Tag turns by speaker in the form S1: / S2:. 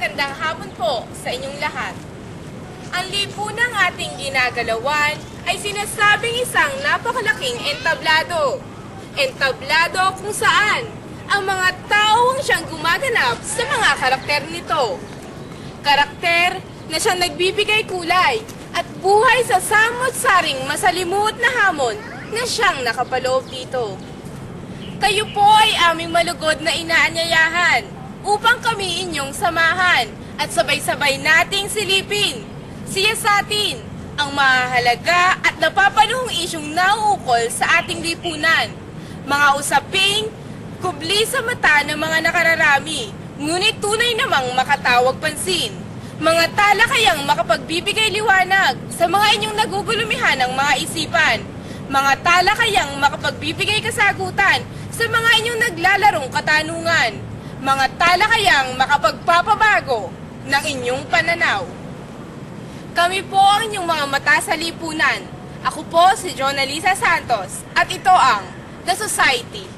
S1: magandang hapon po sa inyong lahat. Ang lipunang ating ginagalawan ay sinasabing isang napakalaking entablado. Entablado kung saan ang mga tao ang siyang gumaganap sa mga karakter nito. Karakter na siyang nagbibigay kulay at buhay sa samot-saring masalimuot na hamon na siyang nakapaloob dito. Kayo po ay aming malugod na inaanyayahan upang kami inyong samahan at sabay-sabay nating silipin, siyasatin ang mahalaga at napapanahong isyong nauukol sa ating lipunan. Mga usaping kubli sa mata ng mga nakararami, ngunit tunay namang makatawag pansin. Mga talakayang makapagbibigay liwanag sa mga inyong nagugulumihan ng mga isipan. Mga talakayang makapagbibigay kasagutan sa mga inyong naglalarong katanungan. Mga talakayang makapagpapabago ng inyong pananaw. Kami po ang inyong mga mata sa lipunan. Ako po si Jonalisa Santos at ito ang The Society.